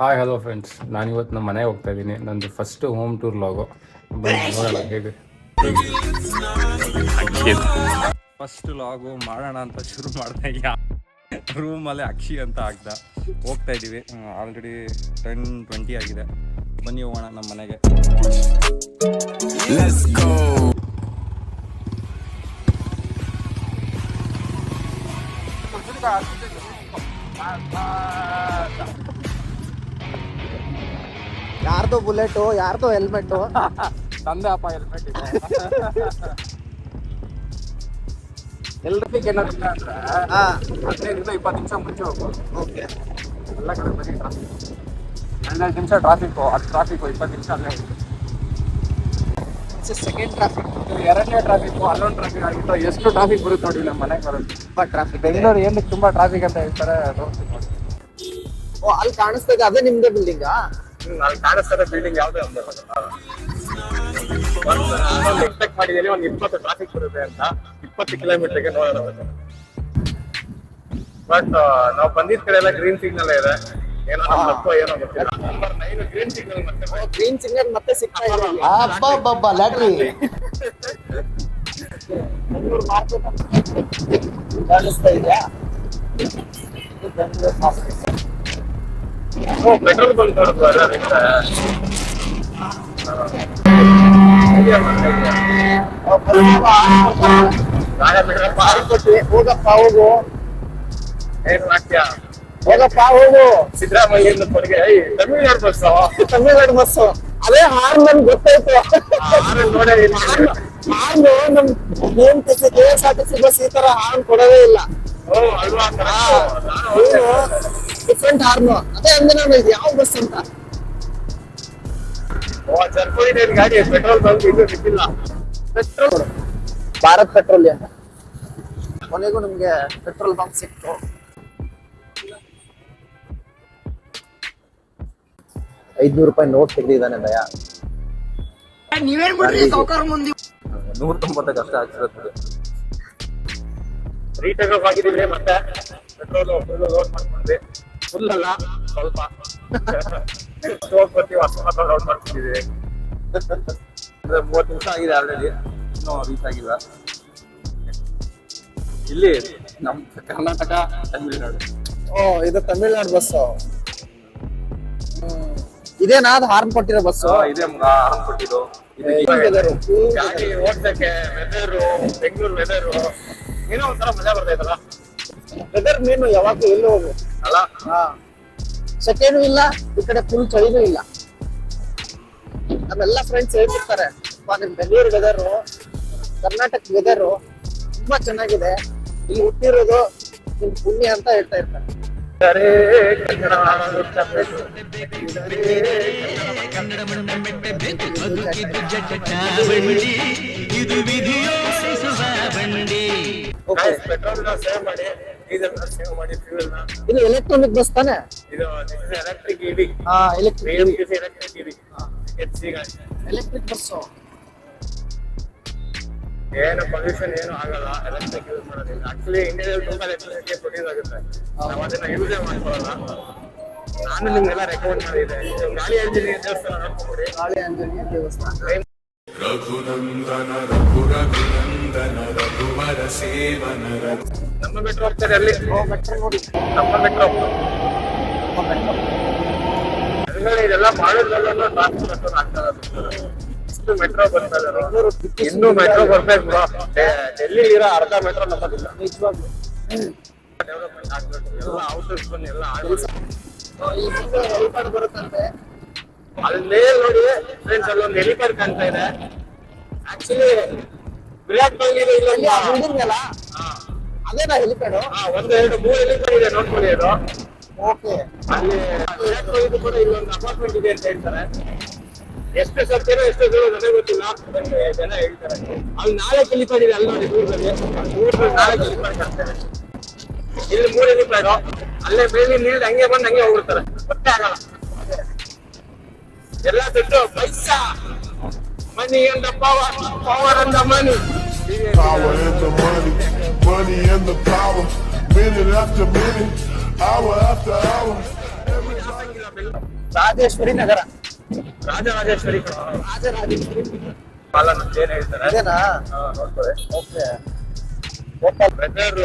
Hi hello friends, ನಾನಿವತ್ತು ನಮ್ಮ ಮನೆಗೆ ಹೋಗ್ತಾ ಇದ್ದೀನಿ. ನಂದು ಫಸ್ಟ್ ಹೋಮ್ ಟೂರ್ ಲಾಗು. ಬನ್ನಿ ನೋಡೋಣ ಹೇಗೆ. ಫಸ್ಟ್ ಲಾಗು ಮಾಡೋಣ ಅಂತ ಶುರು ಮಾಡ್ತಾ ರೂಮಲ್ಲೇ ಅಕ್ಷಿ ಅಂತ ಆಗ್ದ ಹೋಗ್ತಾ ಇದ್ದೀವಿ. ಆಲ್ರೆಡಿ 10:20 ಆಗಿದೆ. ಬನ್ನಿ ಹೋಗೋಣ ನಮ್ಮ ಮನೆಗೆ. ಯಾರ್ದು ಬುಲೆಟು, ಯಾರ್ದು ಹೆಲ್ಮೆಟ್? ತಂದೆ ಅಪ್ಪ ಹೆಲ್ಮೆಟ್ ಇದೆ. ಎಲ್ರಿಗೂ ಏನಾದ್ರು ಅಂದ್ರೆ 15-20 ನಿಮಿಷ ಮುಂಚೆ ಹೋಗ್ಬೋದು. ಓಕೆ, ಎಲ್ಲ ಕಡೆ ಬರೀ ಟ್ರಾಫಿಕ್. 12 ನಿಮಿಷ ಟ್ರಾಫಿಕ್ಕು, ಅದು ಟ್ರಾಫಿಕ್ಕು 20 ನಿಮಿಷ ಅಲ್ಲೇ ಹೋಗುತ್ತೆ. ಸೆಕೆಂಡ್ ಟ್ರಾಫಿಕ್, ಎರಡನೇ ಟ್ರಾಫಿಕ್ಕು, ಅಲ್ಲೊಂದು ಟ್ರಾಫಿಕ್ ಆಗಿತ್ತು. ಎಷ್ಟು ಟ್ರಾಫಿಕ್ ಬರುತ್ತೆ ನೋಡಿ ನಮ್ಮ ಮನೆಗೆ ಬರೋದು. ತುಂಬಾ ಟ್ರಾಫಿಕ್. ಬೆಂಗಳೂರು ಏನಕ್ಕೆ ತುಂಬಾ ಟ್ರಾಫಿಕ್ ಅಂತ ಹೇಳ್ತಾರೆ ನೋಡ್ತೀನಿ ನೋಡಿ. ಓ, ಅಲ್ಲಿ ಕಾಣಿಸ್ತಾ ಇದೆ, ಅದೇ ನಿಮ್ದೇ ಬಿಲ್ಡಿಂಗಾ? ಅಲ್ಲಿ ಕಾಣಿಸ್ತಾರೆ ಬಿಲ್ಡಿಂಗ್ ಯಾವುದೇ ಒಂದು ಎಕ್ಸ್ಪೆಕ್ಟ್ ಮಾಡಿದ್ದೀನಿ ಒಂದು 20 ಟ್ರಾಫಿಕ್ ಬರುತ್ತೆ ಅಂತ. 20 ಕಿಲೋಮೀಟರ್ಗೆ ನೋಡೋಣ. ಬಟ್ ನಾವು ಬಂದಿದ್ದ ಕಡೆ ಎಲ್ಲ ಗ್ರೀನ್ ಸಿಗ್ನಲ್ ಇದೆ. ಏನೋ ಏನೋ ಗೊತ್ತಿಲ್ಲ. ನಂಬರ್ 9 ಗ್ರೀನ್ ಸಿಗ್ನಲ್ ಮತ್ತೆ ಗ್ರೀನ್ ಸಿಗ್ನಲ್ ಮತ್ತೆ ಸಿಗ್ತಾ ಇದೆ. ಲ್ಯಾಟ್ರಿ ಕಾಣಿಸ್ತಾ ಇದೆಯಾ? ಪೆಟ್ರೋಲ್ ಬಂಕ್ ಹೋಗಪ್ಪ ಹೋಗು, ಏನ್ ಮಾಡ್ತೀಯಾ? ಹೋಗಪ್ಪ ಹೋಗು. ಸಿದ್ದರಾಮಯ್ಯ ತಮಿಳ್ನಾಡು ಬಸ್ಸು. ತಮಿಳ್ನಾಡು ಬಸ್ಸು ಅದೇ ಹಾರ್ನ್ ನನ್ಗೆ ಗೊತ್ತಾಯ್ತು. ನೋಡೇ ಇಲ್ಲ. ಹಾರ್ನ್ ನಮ್ KSRTC ಬಸ್ ಈ ತರ ಹಾರ್ನ್ ಕೊಡೋದೇ ಇಲ್ಲ. ಅಲ್ವಾ? Different horn. ಅದೇ ಅಂದ್ರೆ ನಾನು ಇದು ಯಾವ ಬಸ್ ಅಂತ. ಸರ್ಕೋಯಿದೇನು ಗಾಡಿ ಪೆಟ್ರೋಲ್ ಬಂಕ್ ಇದು ಸಿಕ್ಕಿಲ್ಲ. Petrol Bharat petroleum. ಕೊನೆಗೂ ನಮ್ಗೆ ಪೆಟ್ರೋಲ್ ಬಂಕ್ ಸಿಕ್ತು. ₹500 ನೋಟ್ ತೆಗೆದಿದ್ದಾನೆ ದಯ. ನೀವೇನ್ ಬಿಡ್ರಿ ಸಾವ್ಕಾರ ಮುಂದೆ 190 ಕಷ್ಟ ಆಗ್ತಿರುತ್ತೆ. ರೀಟೇಕ್ ಆಗಿದ್ದೀವಿ. ಮತ್ತೆ ಪೆಟ್ರೋಲ್ ಲೋಡ್ ಮಾಡ್ಕೊಂಡ್ವಿ. ಫುಲ್ ಅಲ್ಲ, ಸ್ವಲ್ಪ ಬರ್ತೀವಿ. ಅಷ್ಟು ಲೋಡ್ ಮಾಡ್ಕೊಂಡಿದ್ದೀವಿ. 30 ನಿಮಿಷ ಆಗಿದೆ ಆಲ್ರೆಡಿ, ಇನ್ನೂ ರೀಚ್ ಆಗಿಲ್ಲ. ಇಲ್ಲಿ ನಮ್ಮ ಕರ್ನಾಟಕ ತಮಿಳುನಾಡು. ಇದು ತಮಿಳ್ನಾಡು ಬಸ್. ಇದೇನಾ ಅದು ಹಾರ್ನ್ ಕೊಟ್ಟಿರೋ ಬಸ್ಸು? ಇದೇ ಆರಾಮ್ ಕೊಟ್ಟಿದ್ದು. ಗಾಡಿ ಓಡ್ಸಕ್ಕೆ ವೆದರು, ಬೆಂಗಳೂರು ವೆದರು ಏನೋ ಒಂಥರ ಮಜಾ ಬರ್ತೈತಲ್ಲ. ವೆದರ್ ಮೀನು ಯಾವಾಗ್ಲೂ ಎಲ್ಲೂ ಹೋಗು ಅಲ್ಲ. ಸೆಕೆನೂ ಇಲ್ಲ, ಈ ಕಡೆ ಫುಲ್ ಚಳಿನೂ ಇಲ್ಲ. ನಮ್ಮೆಲ್ಲ ಫ್ರೆಂಡ್ಸ್ ಹೇಳ್ತಿರ್ತಾರೆ, ನಿಮ್ ಬೆಂಗಳೂರು ವೆದರು, ಕರ್ನಾಟಕ ವೆದರು ತುಂಬಾ ಚೆನ್ನಾಗಿದೆ, ಇಲ್ಲಿ ಹುಟ್ಟಿರೋದು ನಿಮ್ ಪುಣ್ಯ ಅಂತ ಹೇಳ್ತಾ ಇರ್ತಾರೆ. ಇದು ಎಲೆಕ್ಟ್ರಾನಿಕ್ ಬಸ್ ತಾನೆ? ಇದು ಎಲೆಕ್ಟ್ರಿಕ್ ಇವಿ. Electric bus. ಏನು ಪೊಲ್ಯೂಷನ್ ಏನು ಆಗಲ್ಲ ಎಲೆಕ್ಟ್ರಿಕ್ ಯೂಸ್ ಮಾಡೋದ್ರಿಂದ. ಆಕ್ಚುಲಿ ಇಂಡಿಯಾದಲ್ಲಿ ತುಂಬಾ ಎಲೆಕ್ಟ್ರಿಸಿಟಿ ಪ್ರೊಡ್ಯೂಸ್ ಆಗುತ್ತೆ, ನಾವು ಅದನ್ನ ಯೂಸೇ ಮಾಡ್ಕೊಳ್ಳಲ್ಲ. ನಾನು ನಿಮ್ಗೆಲ್ಲ ರೆಕಮೆಂಡ್ ಮಾಡಿದ್ದೆ, ಗಾಳಿ ಆಂಜನೇಯ ದೇವಸ್ಥಾನ ನೋಡ್ಕೊಂಡ್ಬಿಡಿ. ಗಾಳಿ ಆಂಜನೇಯ ದೇವಸ್ಥಾನ. ರಘುನಂದನ ರಘುನಂದನ ರಘುವರ ಸೇವನ. ನಮ್ಮ ಮೆಟ್ರೋ ಹೋಗ್ತಾರೆ ಅಲ್ಲಿ. ಮೆಟ್ರೋ ನೋಡಿ, ನಮ್ಮ ಮೆಟ್ರೋ ಇದೆಲ್ಲ ಮಾಡೋದ್ರಲ್ಲ ಟ್ರಾನ್ಸ್ಪೋರ್ಟ್ ಆಗ್ತದೆ. ಇಷ್ಟು ಮೆಟ್ರೋ ಬರ್ತಾರೆ, ಇನ್ನೂ ಮೆಟ್ರೋ ಬರ್ಬೇಕು. ಡೆಲ್ಲಿ ಇರೋ ಅರ್ಧ ಮೆಟ್ರೋ ನಮ್ಮದಿಲ್ಲ. ನಿಜವಾಗ್ಲು ಡೆವಲಪ್ಮೆಂಟ್ ಆಗ್ಬೇಕು. ಎಲ್ಲ ಔಟರ್ಸ್ ಬಂದು ಎಲ್ಲ ಈ ಮುಂದೆ ಹೆಲಿಪ್ಯಾಡ್ ಬರುತ್ತಂತೆ. ಅಲ್ಲೇ ನೋಡಿ ಫ್ರೆಂಡ್ಸ್, ಅಲ್ಲೊಂದು ಹೆಲಿಪ್ಯಾಡ್ ಕಾಣ್ತಾ ಇದೆ. ಆಕ್ಚುಲಿ ವಿರಾಟ್ ಕೊಹ್ಲಿ ಅಲ್ಲಿ ಆ ಬಿಲ್ಡಿಂಗ್ ಅಲ್ಲ, ಅದೇನಾ ಹೆಲಿಪ್ಯಾಡ್? 1, 2, 3 ಹೆಲಿಪ್ಯಾಡ್ ಇದೆ, ನೋಡ್ಕೊಳ್ಳಿ. ಅದು ಓಕೆ. ಅಲ್ಲಿ ವಿರಾಟ್ ಕೊಹ್ಲಿ ಕೂಡ ಇಲ್ಲೊಂದು ಅಪಾರ್ಟ್ಮೆಂಟ್ ಇದೆ ಅಂತ ಹೇಳ್ತಾರೆ. ಎಷ್ಟು ಸತ್ಯನೋ ಎಷ್ಟು ದೂರ ನನಗೆ ಗೊತ್ತಿಲ್ಲ, ಜನ ಹೇಳ್ತಾರೆ. ಅಲ್ಲಿ 4 ಹೆಲಿಪ್ಯಾಡ್ ಇದೆ, ಅಲ್ಲಿ ನೋಡಿ ದೂರದಲ್ಲಿ 4 ಹೆಲಿಪ್ಯಾಡ್ ಕಾಣ್ತಾರೆ. ಇಲ್ಲಿ 3 ಹೆಲಿಪ್ಯಾಡ್. ಅಲ್ಲೇ ಬೇಲಿ ನೀರು ಹಂಗೆ ಬಂದು ಹಂಗೆ ಹೋಗ್ಬಿಡ್ತಾರೆ, ಗೊತ್ತೇ ಆಗಲ್ಲ. ಎಲ್ಲ ದುಡ್ಡು ಪೈಸಾ, money and power, power and money. Power and the money, money and the power. Minute after minute, hour after hour. Rajeshwari Nagar. Rajarajeshwari Rajarajeshwari ಪಾಲನ ಏನ್ ಹೇಳ್ತಾರೆ ಅದೇನಾ? ನೋಡ್ತಾರೆ. ಓಕೆ. ವೆದರ್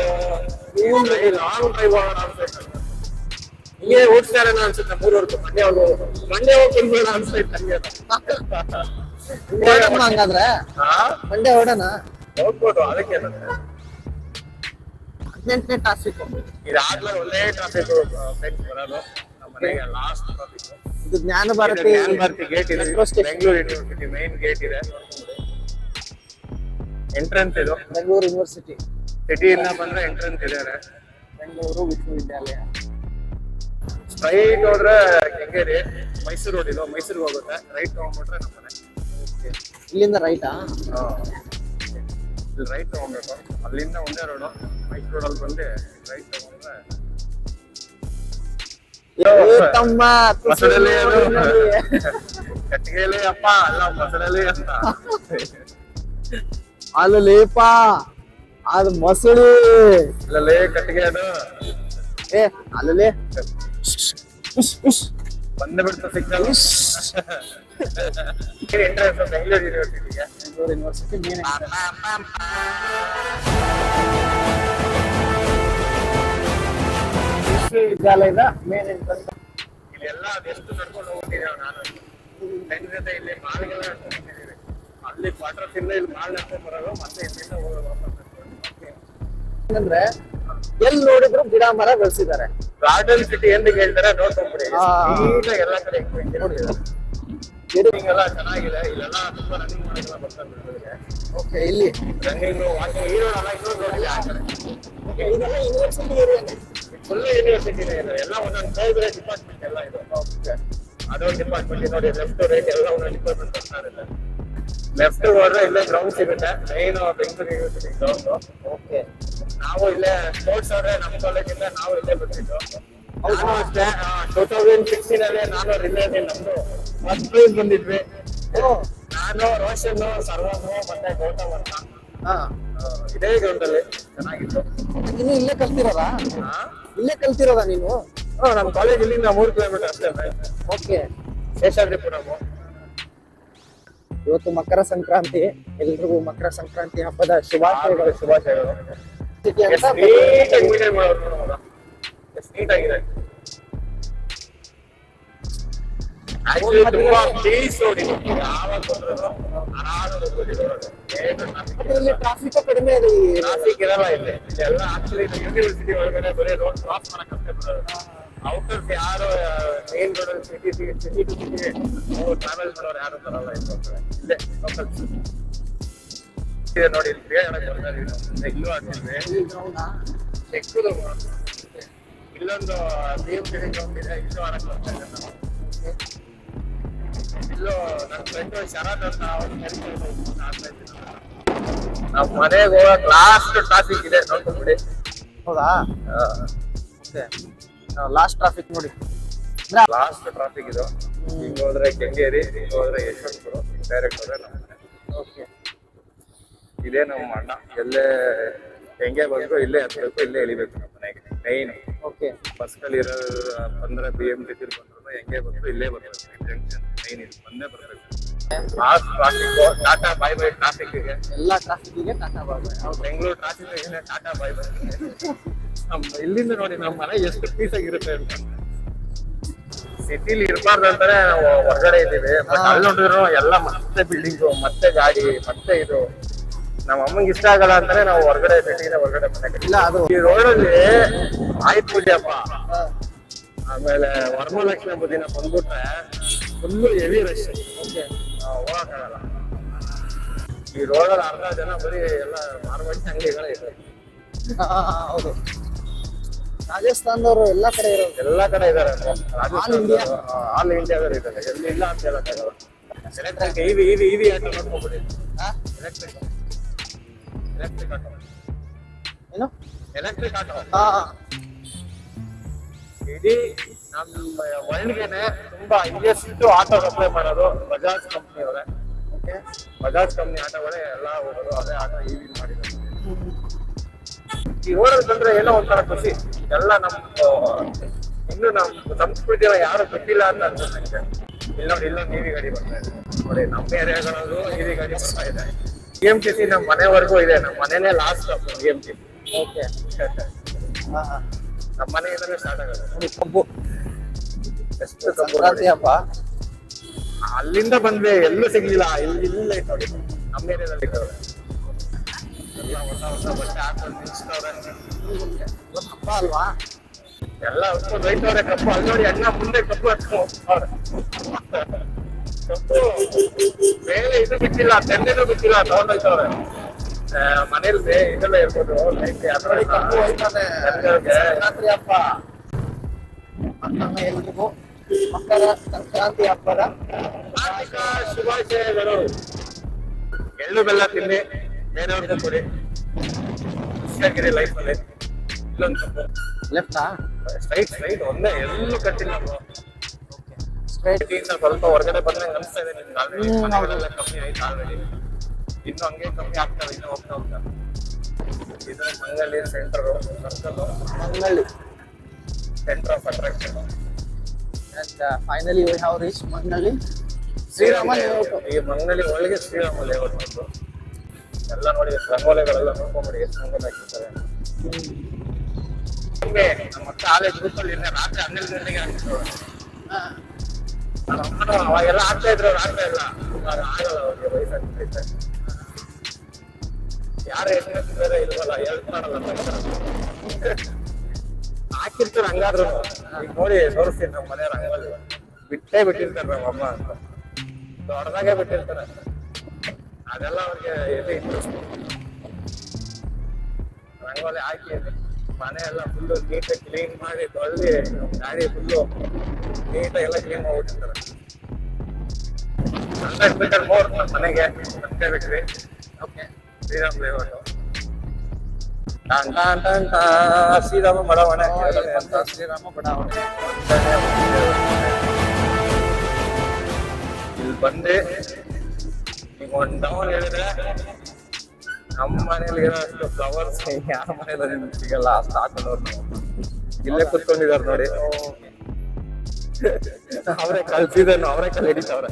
ಲಾಂಗ್ ಡ್ರೈವ್ ಅನ್ಸುತ್ತೆ. ಹಿಂಗೆ ಓಡಿಸ್ತಾರೆ ಅನ್ಸುತ್ತೆ 3 ಮಂಡ್ಯ ಹೋಗಿ ತಿನ್ಬೇಡ ಅನ್ಸುತ್ತೆ ಹಂಗೆ. ಹೊರಡೋಣ ಹಂಗಾದ್ರೆ, ಹಾ ಮಂಡ್ಯ ಹೊರಡೋಣ. ಹೋಗ್ಬೋದು, ಅದಕ್ಕೆ 18ನೇ ಟ್ರಾಫಿಕ್. ಇದಾದ್ಮೇಲೆ ಒಳ್ಳೆ ಟ್ರಾಫಿಕ್ ಫ್ರೆಂಡ್ಸ್ ಬರೋದು ನಮ್ಮ ಮನೆಗೆ ಲಾಸ್ಟ್ ಟ್ರಾಫಿಕ್. ಇದು ಜ್ಞಾನ ಭಾರತಿ ಗೇಟ್ ಇದೆ, metro station. Bengaluru university main gate ಇದೆ. ಎಂಟ್ರೆನ್ಸ್ ಇದು ಬೆಂಗಳೂರು ಯೂನಿವರ್ಸಿಟಿ, ಸಿಟಿಯಿಂದ ಬಂದ್ರೆ ಎಂಟ್ರೆನ್ಸ್ ಇದೆ. ಬೆಂಗಳೂರು ವಿಶ್ವವಿದ್ಯಾಲಯ. ಸ್ಟ್ರೈಟ್ ಹೋದ್ರೆ ಕೆಂಗೇರಿ, ಮೈಸೂರು ರೋಡ್ ಇದು, ಮೈಸೂರಿಗೆ ಹೋಗುತ್ತೆ. ರೈಟ್ ತಗೊಂಡ್ಬಿಟ್ರೆ ನಮ್ಮ ಮನೆ. ಇಲ್ಲಿಂದ ರೈಟಾ? ಇಲ್ಲಿ ರೈಟ್ ತಗೊಂಡ್ಬೇಕು, ಅಲ್ಲಿಂದ ಒಂದೇ ರೋಡು. ಮೈಸೂರು ರೋಡಲ್ಲಿ ಬಂದು ರೈಟ್ ತಗೊಂಡ್ರೆ ತಮ್ಮ ಮಸಳಲ್ಲಿ ಕಟ್ಟಿಗೆಯಲ್ಲಿ ಅಪ್ಪ ಅಲ್ಲ ಮಸಳಲ್ಲಿ ಅಂತ. ಅದು ಲೇಪ, ಅದು ಮೊಸಳಿ. ಇಲ್ಲೇ ಕಟ್ಟಿಗೆ ಅದು ಏ ಅಲ್ಲೇ ಬಂದ ಬಿಡ್ತು ಸಿಗ್ನಲ್. ಎಂಟ್ರೆನ್ಸ್ ಬೆಂಗಳೂರು ಯೂನಿವರ್ಸಿಟಿಗೆ. ಬೆಂಗಳೂರು ಯೂನಿವರ್ಸಿಟಿ ಮೇನ್ ವಿಶ್ವವಿದ್ಯಾಲಯದ ಮೇನ್ ಎಂಟ್ರೆನ್ಸ್. ಇಲ್ಲೆಲ್ಲ ಅದೆಷ್ಟು ನಡ್ಕೊಂಡು ಹೋಗ್ತಿದ್ದೇವೆ. ನಾನು ಫ್ರೆಂಡ್ ಜೊತೆ ಇಲ್ಲಿ ಮಾಲ್ಗೆಲ್ಲ ನಡ್ಕೊಂಡು ಹೋಗ್ತಿದ್ದೀವಿ. ಅಲ್ಲಿ ಕ್ವಾರ್ಟರ್ಸ್ ಇಂದ ಇಲ್ಲಿ ಮಾಲ್ ನಡ್ಕೊಂಡು ಬರೋದು, ಮತ್ತೆ ಇಲ್ಲಿಂದ ಹೋಗೋದು ವಾಪಸ್. ಅಂದ್ರೆ ಎಲ್ಲಿ ನೋಡಿದ್ರು ಗಿಡ ಮರ ಬೆಳೆಸಿದ್ದಾರೆ. ಗಾರ್ಡನ್ ಸಿಟಿ ಎಂದು ಹೇಳ್ತಾರೆ, ನೋಡ್ಕೊಂಡ್ಬಿಡಿ. ಹಾ. ಈಗ ಎಲ್ಲ ಕಡೆ ಎಲ್ಲ ಚೆನ್ನಾಗಿದೆ. ಇಲ್ಲೆಲ್ಲ ತುಂಬಾ ರನ್ನಿಂಗ್ ಮಾಡೋದೆಲ್ಲ ಬರ್ತಾರೆ ಬೆಂಗಳೂರಿಗೆ. ಓಕೆ, ಇಲ್ಲಿ ರನ್ನಿಂಗ್ ವಾಕಿಂಗ್ ಈ ರೋಡ್ ಅಲ್ಲ, ಇನ್ನೊಂದು ರೋಡ್ ಇದೆ ಆ ಕಡೆ. ಇದೆಲ್ಲ ಯೂನಿವರ್ಸಿಟಿ ಏರಿಯಾನೆ. ಫುಲ್ ಯೂನಿವರ್ಸಿಟಿನೇ ಇದೆ. ಎಲ್ಲ ಒಂದೊಂದು ಬೇರೆ ಡಿಪಾರ್ಟ್ಮೆಂಟ್ ಎಲ್ಲ ಇದು. ಅದೊಂದು ಡಿಪಾರ್ಟ್ಮೆಂಟ್ ನೋಡಿ, ಲೆಫ್ಟ್ ರೈಟ್ ಎಲ್ಲ ಒಂದೊಂದು ಡಿಪಾರ್ಟ್ಮೆಂಟ್ ಬರ್ತಾ ಇರುತ್ತೆ. ಲೆಫ್ಟ್ ಹೋದ್ರೆ ಇಲ್ಲೇ ಗ್ರೌಂಡ್ ಸಿಗುತ್ತೆ, main Bengaluru university ground. Okay, ನಾವು ಇಲ್ಲೇ ಸ್ಪೋರ್ಟ್ಸ್ ಅವ್ರೆ ನಮ್ಮ ಕಾಲೇಜಿಂದ ನಾವು ಇಲ್ಲೇ ಬಂದಿದ್ದು. ನಾನು ಅಷ್ಟೇ 2016 ಅಲ್ಲಿ ನಾನು ರಿಲೇ ನಮ್ದು ಫಸ್ಟ್ ಪ್ರೈಸ್ ಬಂದಿದ್ವಿ. ನಾನು, ರೋಷನ್, ಸರ್ವನು ಮತ್ತೆ ಗೌತಮ್ ಅಂತ ಇದೇ ಗ್ರೌಂಡ್ ಅಲ್ಲಿ ಚೆನ್ನಾಗಿತ್ತು. ನೀನು ಇಲ್ಲೇ ಕಲ್ತಿರೋದಾ? ಹಾ? ಇಲ್ಲೇ ಕಲ್ತಿರೋದಾ ನೀನು? ನಮ್ಮ ಕಾಲೇಜ್ ಇಲ್ಲಿಂದ 3 ಕಿಲೋಮೀಟರ್ ಅಷ್ಟೇ. ಓಕೆ. ಶೇಷಾದ್ರಿಪುರಂ. ಇವತ್ತು ಮಕರ ಸಂಕ್ರಾಂತಿ, ಎಲ್ರಿಗೂ ಮಕರ ಸಂಕ್ರಾಂತಿ ಹಬ್ಬದ ಶುಭಾಶಯಗಳು. ಶುಭಾಶಯಗಳು. ಸಿಟಿ ಅಂತ ನೀಟಾಗಿ ಮೀಡಿಯಂ ಮಾಡೋದು ನೋಡೋಣ, ಎಷ್ಟು ನೀಟಾಗಿದೆ. ಆಕ್ಚುಲಿ ತುಂಬಾ ಪೀಸ್ ನೋಡಿ, ಯಾವಾಗ ಬಂದ್ರು ಆರಾಮಾಗಿ ಹೋಗ್ಬೋದು. ಮತ್ತೆ ಇಲ್ಲಿ ಟ್ರಾಫಿಕ್ ಕಡಿಮೆ ಇದೆ. ಟ್ರಾಫಿಕ್ ಇರಲ್ಲ ಇಲ್ಲಿ. ಎಲ್ಲ ಆಕ್ಚುಲಿ ಯೂನಿವರ್ಸಿಟಿ ಒಳಗಡೆ ಬರೀ ರೋಡ್ ಕ್ರಾಸ್ ಮಾಡಕ್ ಅಷ್ಟೇ ಬರೋದು. ಔಟರ್ಸ್ ಯಾರು main road city to city travel ಮಾಡೋರು ಯಾರು ಬರಲ್ಲ. ಇಲ್ಲೇ ಲೋಕಲ್ಸ್ ಇದೆ ನೋಡಿ. ಇಲ್ಲಿ ಕ್ರಿಯೇಟ್ ಮಾಡಕ್ ಬರ್ತಾರೆ. ಇಲ್ಲೂ ಆಗ್ತಿದ್ವಿ ಚೆಕ್ಕುದು. ಇಲ್ಲೊಂದು BMTC ಗ್ರೌಂಡ್ ಇದೆ, ಇಲ್ಲೂ ಆಡಕ್ ಬರ್ತಾ ಇದೆ. ಇಲ್ಲೂ ನನ್ನ ಫ್ರೆಂಡ್ ಶರತ್ ಅಂತ ಅವ್ರು ಆಡ್ತಾ ಇದ್ದೀನಿ. ನಮ್ಮ ಮನೆಗೆ ಹೋಗಕ್ ಲಾಸ್ಟ್ ಟ್ರಾಫಿಕ್ ಇದೆ, ನೋಡ್ಕೊಂಡ್ಬಿಡಿ. ಹೌದಾ? ಓಕೆ, ಲಾಸ್ಟ್ ಟ್ರಾಫಿಕ್ ನೋಡಿ. ಲಾಸ್ಟ್ ಟ್ರಾಫಿಕ್ ಇದು. ಹಿಂಗ್ ಹೋದ್ರೆ ಕೆಂಗೇರಿ, ಹಿಂಗ್ ಹೋದ್ರೆ ಯಶವಂತಪುರ, ಡೈರೆಕ್ಟ್ ಹೋದ್ರೆ ನಮ್ಮ ಮನೆ. ಓಕೆ, ಇದೇ ನಮ್ಮ ಅಣ್ಣ. ಎಲ್ಲೇ ಹೆಂಗೆ ಬಂದ್ರು ಇಲ್ಲೇ ಹತ್ಬೇಕು, ಇಲ್ಲೇ ಇಳಿಬೇಕು ನಮ್ಮ ಮನೆಗೆ ಮೈನ್. ಓಕೆ, ಬಸ್ಗಳಲ್ಲಿ ಇರೋ ಬಂದ್ರೆ BMTC ಬಂದ್ರು ಹೆಂಗೆ ಬಂದ್ರು ಇಲ್ಲೇ ಬರ್ಬೇಕು. ಜಂಕ್ಷನ್ ಮೈನ್ ಇದು ಬಂದೇ ಬರ್ಬೇಕು. Last traffic. Tata bye bye ಟ್ರಾಫಿಕ್ಗೆ. ಎಲ್ಲ ಟ್ರಾಫಿಕ್ಗೆ tata bye. Bengaluru traffic tata bye bye. ಇಲ್ಲಿಂದ ನೋಡಿ ನಮ್ಮ ಮನೆ ಎಷ್ಟು ಪೀಸ್ ಆಗಿರುತ್ತೆ ಅಂತ. ಸಿಟಿಲಿ ಇರಬಾರ್ದು ಅಂತಾನೆ ನಾವು ಹೊರಗಡೆ ಇದ್ದೀವಿ. ಬಟ್ ಅಲ್ಲಿ ನೋಡಿದ್ರು ಎಲ್ಲ ಮತ್ತೆ ಬಿಲ್ಡಿಂಗು, ಮತ್ತೆ ಗಾಡಿ, ಮತ್ತೆ ಇದು. ನಮ್ಮ ಅಮ್ಮಂಗೆ ಇಷ್ಟ ಆಗಲ್ಲ ಅಂತಾನೆ ನಾವು ಹೊರಗಡೆ ಸಿಟಿನ ಹೊರಗಡೆ ಮನೆ. ಇಲ್ಲ, ಅದು ಈ ರೋಡಲ್ಲಿ ಆಯುಧ ಪೂಜೆ ಹಬ್ಬ, ಆಮೇಲೆ ವರಮಹಾಲಕ್ಷ್ಮಿ ಹಬ್ಬ ದಿನ ಬಂದ್ಬಿಟ್ರೆ ಫುಲ್ಲು ಹೆವಿ ರಶ್. ಓಕೆ, ಹೋಗಕ್ಕಾಗಲ್ಲ. ಈ ರೋಡಲ್ಲಿ ಅರ್ಧ ಜನ ಬರೀ ಎಲ್ಲ ಮಾರ್ವಾಡಿ ಅಂಗಡಿಗಳೇ ಇದೆ. ಹೌದು. ರಾಜಸ್ಥಾನದವರು ಎಲ್ಲಾ ಕಡೆ ಇರೋದು. ಎಲ್ಲಾ ಕಡೆ ಇದಾರೆ. ಇಂಡಿಯಾ. ಆಲ್ ಇಂಡಿಯಾದಲ್ಲಿ ಇದ್ದಾರೆ. ಎಲ್ಲಿ ಇಲ್ಲ ಅಂತ ಹೇಳಕ್ಕಾಗಲ್ಲ. ಎಲೆಕ್ಟ್ರಿಕ್ ಇವಿ ಆಟೋ ನೋಡ್ಕೊಂಡ್ಬಿಡಿ. Electric auto. ಏನು? Electric auto. ಇಡೀ ನಮ್ಮ ವರ್ಲ್ಡ್ಗೆನೆ ತುಂಬಾ ಇಂಡಿಯಸ್ಟ್ ಆಟೋ ಸಪ್ಲೈ ಮಾಡೋದು ಬಜಾಜ್ ಕಂಪ್ನಿ ಅವರೇ. ಓಕೆ, ಬಜಾಜ್ ಕಂಪ್ನಿ ಆಟೋಗಳೇ ಎಲ್ಲ ಹೋಗೋದು ಅದೇ ಆಟೋ ಇವಿ ಮಾಡಿದ್ದಾರೆ. ಈ ರೋಡಲ್ಲಿ ಬಂದ್ರೆ ಏನೋ ಒಂಥರ ಖುಷಿ. ಎಲ್ಲ ನಮ್ಮ ಇನ್ನು ನಮ್ಮ ಸಂಸ್ಕೃತಿಯ ಯಾರು ಗೊತ್ತಿಲ್ಲ ಅಂತ ಅನ್ಸುತ್ತೆ ನನಗೆ. ಇಲ್ಲೊಂದು ಈವಿ ಗಾಡಿ ಬರ್ತಾ ಇದೆ ನೋಡಿ, ನಮ್ಮ ಏರಿಯಾಗಳಲ್ಲೂ ಈವಿ ಗಾಡಿ ಬರ್ತಾ ಇದೆ. BMTC ನಮ್ಮ ಮನೆವರೆಗೂ ಇದೆ, ನಮ್ಮ ಮನೆನೇ ಲಾಸ್ಟ್ BMTC. ಓಕೆ. ನಮ್ಮ ಮನೆಯಿಂದಲೇ ಸ್ಟಾರ್ಟ್ ಆಗುತ್ತೆ. ನೋಡಿ ಕಬ್ಬು, ಎಷ್ಟು ಕಬ್ಬು ಸಂಕ್ರಾಂತಿ ನೋಡಿ. ಹಬ್ಬ. ಅಲ್ಲಿಂದ ಬಂದ್ವಿ, ಎಲ್ಲೂ ಸಿಗ್ಲಿಲ್ಲ. ಇಲ್ಲ ಐತೆ ನೋಡಿ, ನಮ್ಮ ಏರಿಯಾದಲ್ಲಿ ಇದ್ದವ್ರೆ. ಎಲ್ಲ ಹೊಸ ಹೊಸ ಬಟ್ಟೆ ಹಾಕೊಂಡು ನಿಲ್ಸ್ತವ್ರೆ. ಇವತ್ತು ಹಬ್ಬ ಅಲ್ವಾ? ಎಲ್ಲ ಹಚ್ಕೊಂಡು ಹೋಯ್ತವ್ರೆ ಕಪ್ಪು. ಅಲ್ಲಿ ನೋಡಿ ಅಣ್ಣ ಮುಂದೆ ಕಪ್ಪು ಹಚ್ಕೊಂಡು ಹೋಗ್ತವ್ರೆ. ಕಪ್ಪು ಮೇಲೆ ಇದು ಬಿಟ್ಟಿಲ್ಲ, ತೆನ್ನೆನೂ ಬಿಟ್ಟಿಲ್ಲ, ತಗೊಂಡೋಯ್ತವ್ರೆ. ಮನೇಲಿ ಇದೆಲ್ಲ ಇರ್ಬೋದು, ನೋಡಿ ಕಬ್ಬು ಹೋಯ್ತಾನೆ. ಸಂಕ್ರಾಂತಿ ಹಬ್ಬ. ಮತ್ತೊಮ್ಮೆ ಎಲ್ರಿಗೂ ಮಕರ ಸಂಕ್ರಾಂತಿ ಹಬ್ಬದ ಹಾರ್ದಿಕ ಶುಭಾಶಯಗಳು. ಎಳ್ಳು ಬೆಲ್ಲ ತಿನ್ನಿ, ಬೇರೆಯವ್ರಿಗೂ ಕೊಡಿ, ಖುಷಿಯಾಗಿರಿ ಲೈಫಲ್ಲಿ. ಇಲ್ಲೊಂದು ಕಪ್ಪು ಲೆಫ್ಟಾ? ಸ್ಟ್ರೈಟ್ ಒಂದೇ, ಎಲ್ಲೂ ಕಟ್ಟಿಲ್ಲ. ಸ್ಟ್ರೈಟ್. ಇಂದ ಸ್ವಲ್ಪ ಹೊರಗಡೆ ಬಂದ್ರೆ ಅನಿಸ್ತಾ ಇದೆ ನಿಮ್ಗೆ ಆಲ್ರೆಡಿ ಮನೆಗಳೆಲ್ಲ ಕಮ್ಮಿ ಆಯ್ತು ಆಲ್ರೆಡಿ. ಇನ್ನು ಹಂಗೆ ಕಮ್ಮಿ ಆಗ್ತವೆ, ಇನ್ನು ಹೋಗ್ತಾ ಹೋಗ್ತಾ. ಇದು Mangali centre circle, Mangali. Centre of attraction. And finally we have reached Mangali. Srirama layout. ಈ ಮಂಗಳಿ ಒಳಗೆ ಶ್ರೀರಾಮ ಲೇಔಟ್ ಬಂದು ಎಲ್ಲ ನೋಡಿ, ರಂಗೋಲಿಗಳೆಲ್ಲ ನೋಡ್ಕೊಂಡ್ಬಿಡಿ ಎಷ್ಟು ರಂಗೋಲಿ ಹಾಕಿರ್ತಾರೆ. ನಮ್ಮ ಅಕ್ಕ ಕಾಲೇಜ್ ಗ್ರೂಪಲ್ಲಿ ರಾತ್ರಿ 12 ಗಂಟೆಗೆ ಹಾಕ್ತಿದ್ರು. ಅವಾಗೆಲ್ಲ ಆಗ್ತಾ ಇದ್ರು, ಆಗ್ತಾ ಇಲ್ಲ. ಇವಾಗ ಆಗಲ್ಲ, ಅವ್ರಿಗೆ ವಯಸ್ಸಾಗ್ತೈತೆ. ಯಾರು ಹೆಣ್ಮಕ್ಳು ಬೇರೆ ಇಲ್ವಲ್ಲ, ಹೆಲ್ಪ್ ಮಾಡಲ್ಲ. ಹಾಕಿರ್ತಾರೆ ಹಂಗಾದ್ರು. ಈಗ ನೋಡಿ ತೋರಿಸ್ತೀನಿ, ನಮ್ಮ ಮನೆ ರಂಗೋಲಿ ಬಿಟ್ಟೇ ಬಿಟ್ಟಿರ್ತಾರೆ ನಮ್ಮ ಅಮ್ಮ ಅಂತ, ದೊಡ್ಡದಾಗೆ ಬಿಟ್ಟಿರ್ತಾರೆ. ಅದೆಲ್ಲ ಅವ್ರಿಗೆ ಎಲ್ಲಿ ಇಂಟ್ರೆಸ್ಟ್. ರಂಗೋಲಿ ಹಾಕಿ ಮನೆ ಎಲ್ಲ ಫುಲ್ಲು ನೀಟಾಗಿ ಕ್ಲೀನ್ ಮಾಡಿ ತೊಳೆದಿ, ಗಾಡಿ ಫುಲ್ಲು ನೀಟಾಗಿ ಎಲ್ಲ ಕ್ಲೀನ್ ಮಾಡ್ಬಿಟ್ಟಿರ್ತಾರೆ. 100 ಮೀಟರ್ ಮೋರ್ ಮನೆಗೆ ಬೇಕ್ರಿ. Okay, Shriram layout. ಶ್ರೀರಾಮ ಬಡಾವಣೆ. ಶ್ರೀರಾಮ ಬಡಾವಣೆ. ಇಲ್ಲಿ ಬಂದು ಈಗ ಒಂದು ಡೌನ್ ಹೇಳಿದ್ರೆ ನಮ್ಮ ಮನೇಲಿ ಇರೋಷ್ಟು ಫ್ಲವರ್ಸ್ ಯಾವ ಮನೇಲಿ ನಿಮ್ಗೆ ಸಿಗಲ್ಲ. ಅಷ್ಟು ಹಾಕೊಂಡವ್ರು ಇಲ್ಲೇ ಕುತ್ಕೊಂಡಿದಾರೆ ನೋಡಿ. ಅವರೇ ಕಲ್ಸಿದೇನು, ಅವರೇ ಕಲ್ ಹಿಡಿತವ್ರೆ.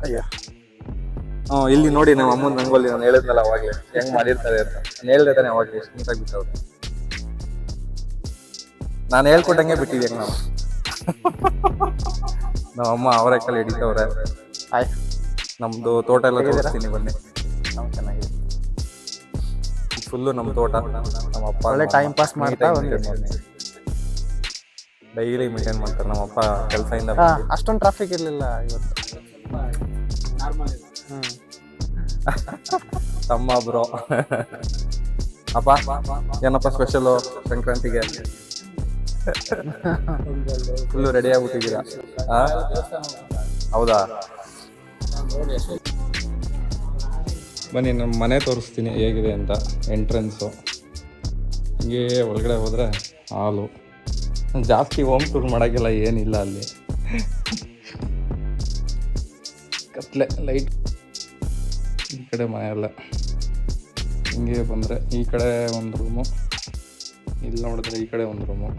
ಅಯ್ಯ, ಇಲ್ಲಿ ನೋಡಿ ನಮ್ಮ ಅಮ್ಮನ ರಂಗೋಲಿ. ನಾನು ಹೇಳಿದ್ನಲ್ಲ ಅವಾಗಲೇ ಹೆಂಗ್ ಮಾಡಿರ್ತಾರೆ ಅಂತ. ನಾನು ಹೇಳ್ದೆ ತಾನೆ ಅವಾಗಲೇ, ಎಷ್ಟು ನೀಟಾಗಿ ಬಿಟ್ಟವ್ರು. ನಾನು ಹೇಳ್ಕೊಟ್ಟಂಗೆ ಬಿಟ್ಟಿದ್ದೆ ನಾವು. ನಮ್ಮಮ್ಮ ಅವರೆಕಾಳು ಹಿಡಿತವ್ರೆ. ನಮ್ದು ತೋಟ ಎಲ್ಲ ತೋರಿಸ್ತೀನಿ ಬನ್ನಿ. ಚೆನ್ನಾಗಿದೆ. ಫುಲ್ಲು ನಮ್ಮ ತೋಟ. ನಮ್ಮ ಅಪ್ಪ ಒಳ್ಳೆ ಟೈಮ್ ಪಾಸ್ ಮಾಡ್ತಾ ಡೈಲಿ ಮೇಂಟೈನ್ ಮಾಡ್ತಾರೆ ನಮ್ಮಪ್ಪ ಕೆಲಸದಿಂದ. ಅಷ್ಟೊಂದು ಟ್ರಾಫಿಕ್ ಇರ್ಲಿಲ್ಲ ಇವತ್ತು. ತಮ್ಮ ಬ್ರೋ. ಅಪ್ಪ ಏನಪ್ಪ ಸ್ಪೆಷಲು ಸಂಕ್ರಾಂತಿಗೆ? ಫುಲ್ಲು ರೆಡಿ ಆಗ್ಬಿಟ್ಟಿದ್ದೀರಾ? ಹೌದಾ? ಬನ್ನಿ ನಮ್ಮ ಮನೆ ತೋರಿಸ್ತೀನಿ ಹೇಗಿದೆ ಅಂತ. ಎಂಟ್ರೆನ್ಸು ಹಿಂಗೆ ಒಳಗಡೆ ಹೋದರೆ ಹಾಲು. ಜಾಸ್ತಿ ಹೋಮ್ ಟೂರ್ ಮಾಡೋಕ್ಕೆಲ್ಲ ಏನಿಲ್ಲ ಅಲ್ಲಿ. ಕತ್ಲೆ ಲೈಟ್. ಈ ಕಡೆ ಮನೆ ಎಲ್ಲ ಹಿಂಗೆ ಬಂದರೆ ಈ ಕಡೆ ಒಂದು ರೂಮು, ಇಲ್ಲಿ ನೋಡಿದ್ರೆ ಈ ಕಡೆ ಒಂದು ರೂಮು.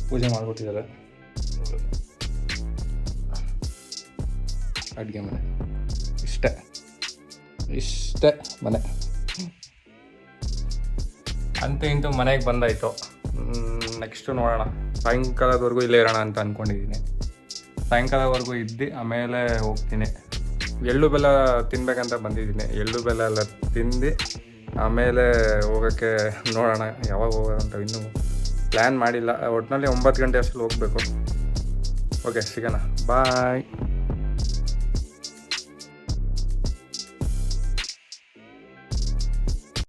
ಪೂಜೆ ಮಾಡಿಬಿಟ್ಟಿದ್ದಾರೆ. ಅಡುಗೆ ಮನೆ ಇಷ್ಟೇ ಮನೆ. ಅಂತೂ ಇಂತೂ ಮನೆಗೆ ಬಂದಾಯಿತು. ನೆಕ್ಸ್ಟು ನೋಡೋಣ, ಸಾಯಂಕಾಲದವರೆಗೂ ಇಲ್ಲೇ ಇರೋಣ ಅಂತ ಅಂದ್ಕೊಂಡಿದ್ದೀನಿ. ಸಾಯಂಕಾಲವರೆಗೂ ಇದ್ದು ಆಮೇಲೆ ಹೋಗ್ತೀನಿ. ಎಳ್ಳು ಬೆಲ್ಲ ತಿನ್ಬೇಕಂತ ಬಂದಿದ್ದೀನಿ. ಎಳ್ಳು ಬೆಲ್ಲ ಎಲ್ಲ ತಿಂದು ಆಮೇಲೆ ಹೋಗೋಕ್ಕೆ ನೋಡೋಣ ಯಾವಾಗ ಹೋಗೋಣ ಅಂತ. ಇನ್ನೂ ಪ್ಲ್ಯಾನ್ ಮಾಡಿಲ್ಲ. ಒಟ್ಟಿನಲ್ಲಿ 9 ಗಂಟೆ ಅಷ್ಟರಲ್ಲಿ ಹೋಗಬೇಕು. ಓಕೆ, ಸಿಗೋಣ. ಬಾಯ್.